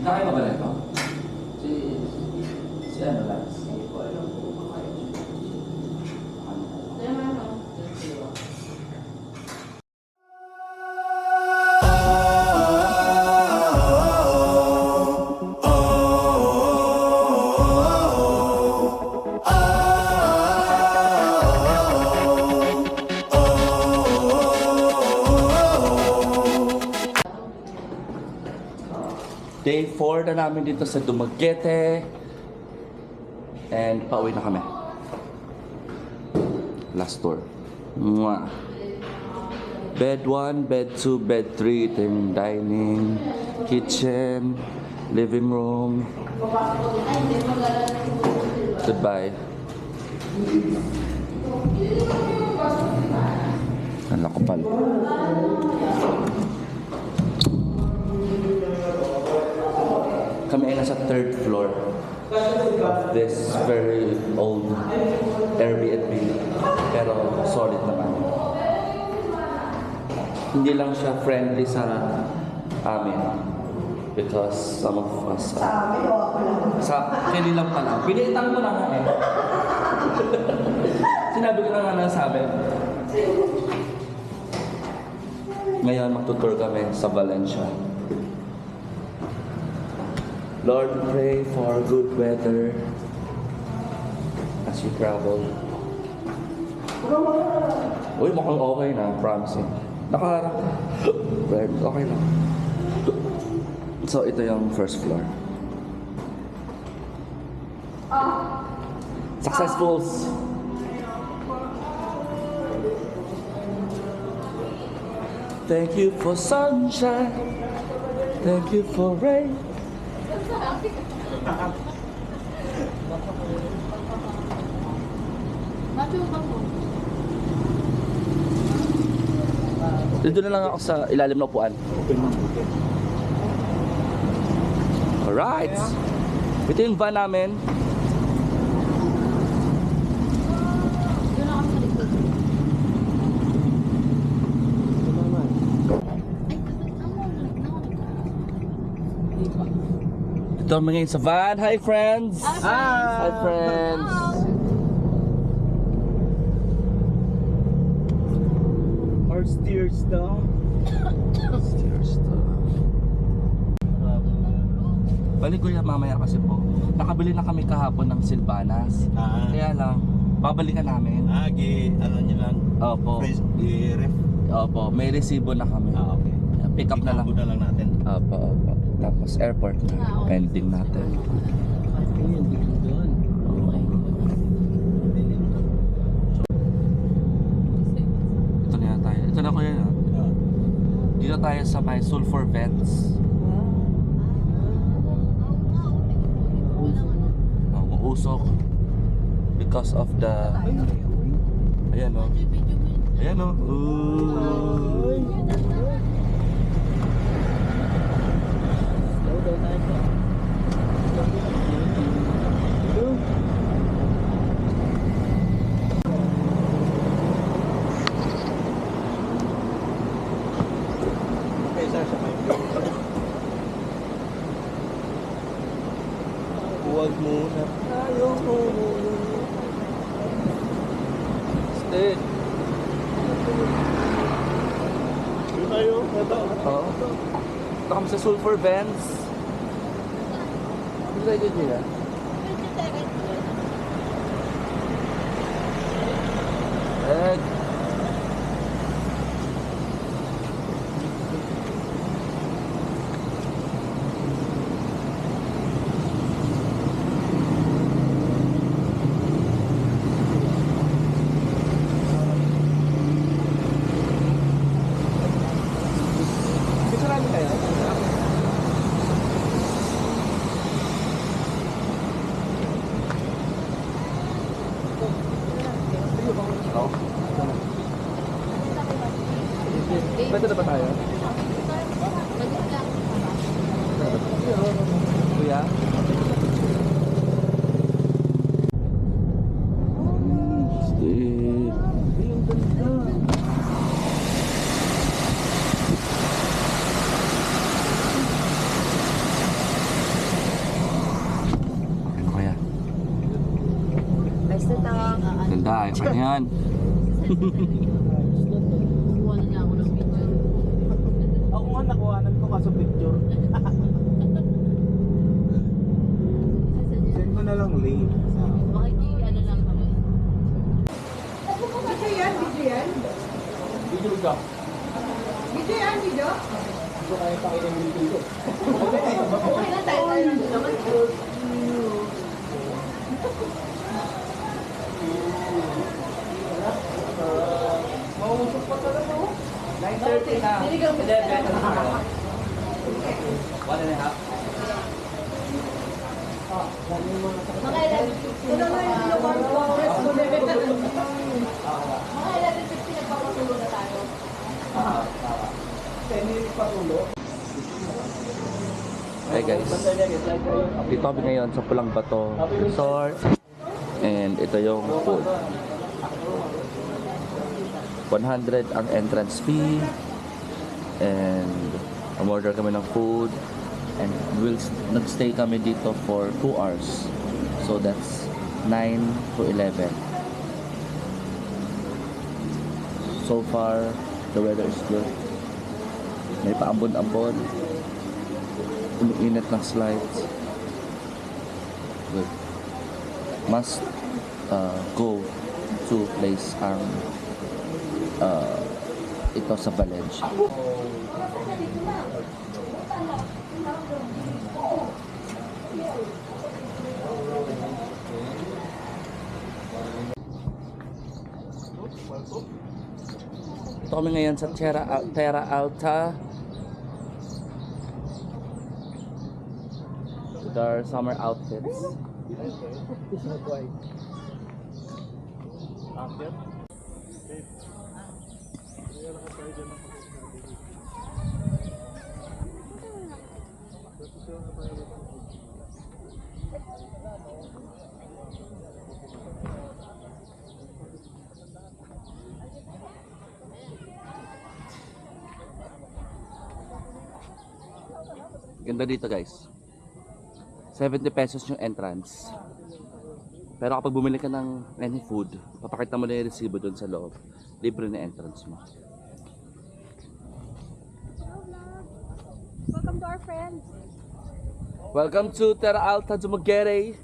Nakaya ka ba na ito? Si ano lang? Day 4 na namin dito sa Dumaguete. And pauwi na kami. Last tour. Mwah. Bed 1, bed 2, bed 3. Ito yung dining, kitchen, living room. Goodbye. Ang lakapal. Kami ay nasa 3rd floor of this very old Airbnb. Pero solid naman. Hindi lang siya friendly sa amin. Because some of us sa kili lang pala. Pinitang mo na nga eh. Sinabi ko na nga na sa amin. Ngayon magtutour kami sa Valencia. Lord, pray for good weather as you travel. Uy, mukhang okay na, promising. Nakaharap ka. Okay lang. So, ito yung first floor. Successfuls! Thank you for sunshine. Thank you for rain. Dito na lang ako sa ilalim ng upuan. Alright! Ito yung van namin. Ito kami ngayon sa van. Hi friends! Hi friends! Our steers down. Steers to. Balik ko yan mamaya kasi po. Nakabili na kami kahapon ng Silvanas. Kaya lang, babalikan namin. Ano nyo lang? Opo. I-ref. Opo, may resibo na kami. Okay. Pick up na lang. Itambo na lang natin. Opo. Tapos airport na. Pending natin. Ito na tayo. Ito na ko yan. Dito tayo sa may sulfur vents. Usok because of the ayan o Huwag muna tayo. stay. Doon tayo. Ito. Oo. Ito kami sa sulfur vents. Ano tayo dito nila? Pwede na ba tayo? Kuya? Steve. Ano yan? Kuha na niya ako ng picture. Ako nga nakuhanan ko kaso picture. Send mo na lang link. Ano lang kami. Video yan? Video yan? Video ka. Video yan? Video? Hindi kaya pakita yung video. Okay lang tayo lang naman. Mausok pa talaga mo. 9:30 na. 11. 1.5. Mga 11:50 na nagpapatulo na tayo. 10 minutes pa tulo. Hey guys, dito kami ngayon sa Pulang Bato Resort. And ito yung food. 100 ang entrance fee. And umorder kami ng food. And nagstay kami dito for 2 hours. So that's 9 to 11. So far, the weather is good. May paambon-ambon. Umiinit ng slides. Good. Must go to place ang ito sa Valencia. Ito kami ngayon sa Terra Alta. With our summer outfits. Ganda dito guys. 70 pesos yung entrance. Pero kapag bumili ka ng any food, papakita mo na yung resibo doon sa loob. Libre na entrance mo. Welcome to our friends. Welcome to Terra Alta Dumaguete.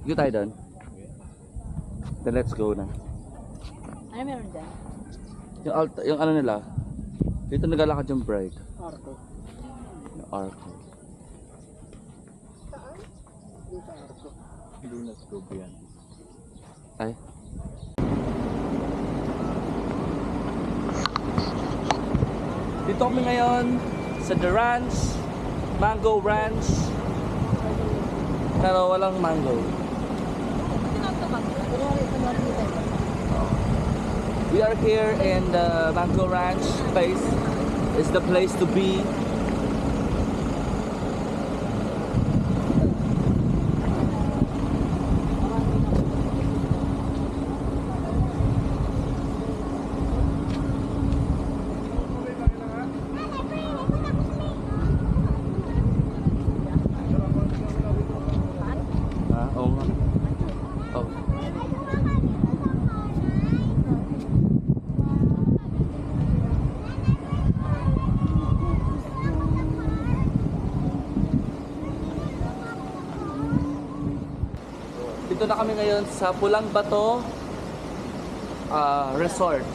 Go tayo doon. Then let's go na. Ano meron dyan? Yung ano nila, dito naglalakad yung bride. Arco. Yung arco. Lunas Group yan. Ay. Dito kami ngayon sa The Ranch, Mango Ranch. Pero walang mango. We are here in the Mango Ranch place. It's the place to be. Oo nga. Oh. Dito na kami ngayon sa Pulang Bato Resort.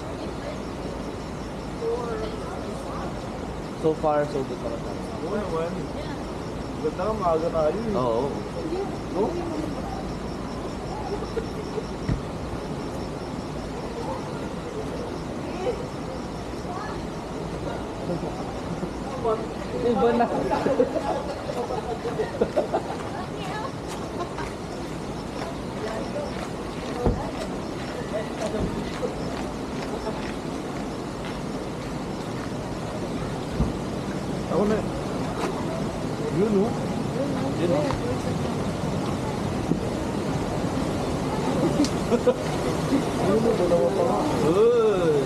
So far, so good naman. Oo naman. Ganda ka, maaga tayo eh. Oo. No? Iba na. Ako na. Yun oh. Yun o. Yun oh, dalawa pa nga. Uy.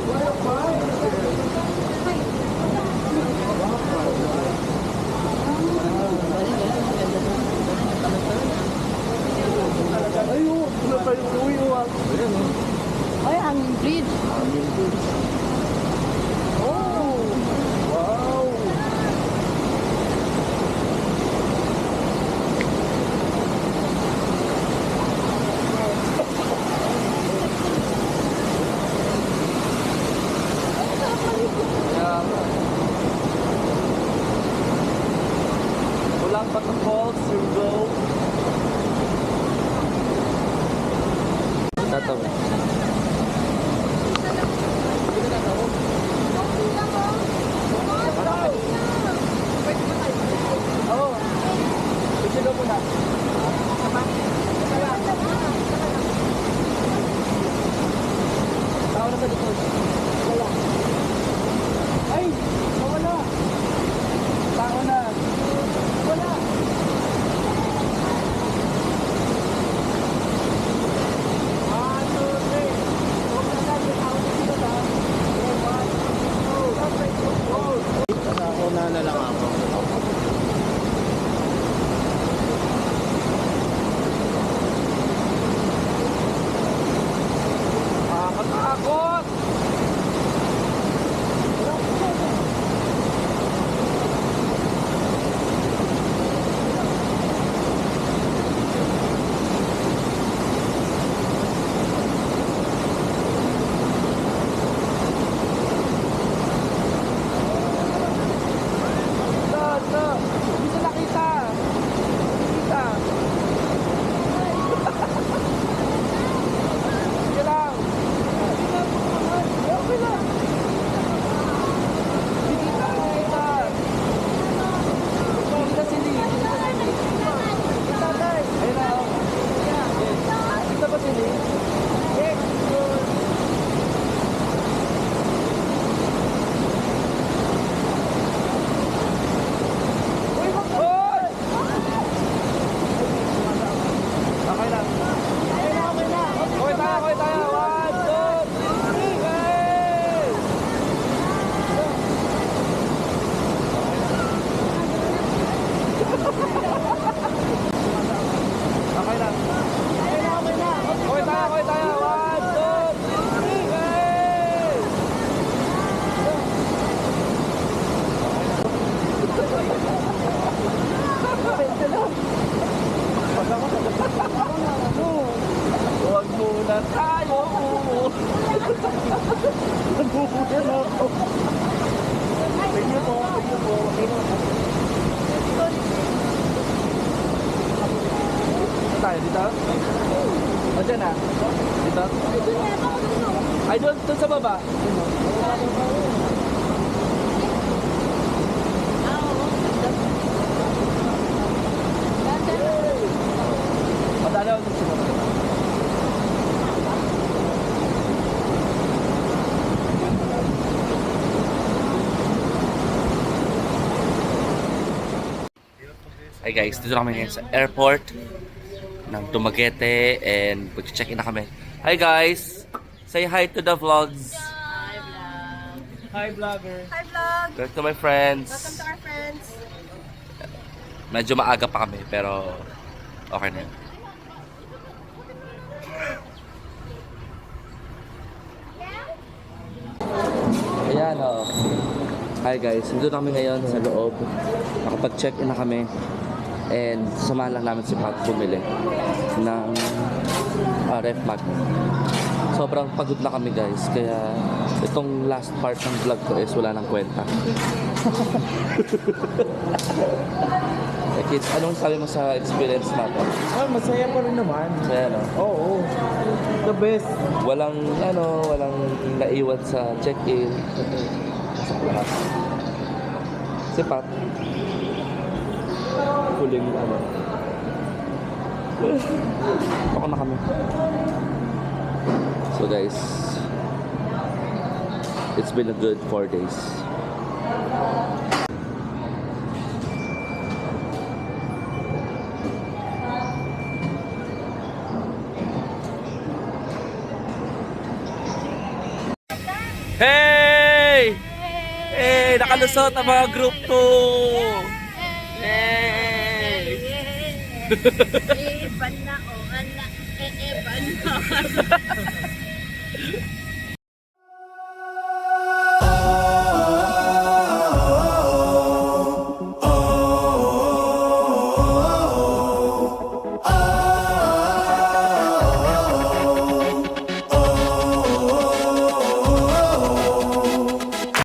Bridge. Oh! Wow! Yeah. Ulang Batok Falls, here we go. Tatawid. Oo. Sige daw muna. Tao na sa likod. Wala. Ay! Wala. Tao na. Wala. Una na lang ako. Nakakatakot! Hindi ko nakita. Nakita. Sige lang. Okay lang. Hindi kita nakita. Kita sili. Kita guys. Ayun na. Kita ba sili? Yes. Uy, hoy! Okay lang. Okay tayo. 1, 2, 3. Hey! Okay lang. Okay tayo. 1, 2, 3. Hey! Huwag muna tayo. Nabubuhan ako. Tingnan mo. Saan tayo? Dito? O dyan ah? Dito? Ay, doon sa baba. Madali ako sa baba. Hi guys, dito na kami ngayon sa airport ng Dumaguete and mag-check-in na kami. Hi guys! Say hi to the vlogs! Hi, vlogger. Hi vlog! Welcome to my friends! Welcome to our friends. Medyo maaga pa kami pero okay na yun. Ayan o. Hi guys, dito na kami ngayon sa loob. Nakapag-check-in na kami. And samahan lang namin si Pat bumili ng ref magnet. Sobrang pagod na kami guys. Kaya itong last part ng vlog ko is wala nang kwenta. Kids, anong sabi mo sa experience natin? Masaya pa rin naman. Kaya no? Oo. The best. Walang naiwan sa check-in. Sa lahat. Si Pat. Huling ako na kami. So guys, it's been a good 4 days. Hey! Hey! Nakalusot ang mga group 2! Hey! Iban na o anak, iban na.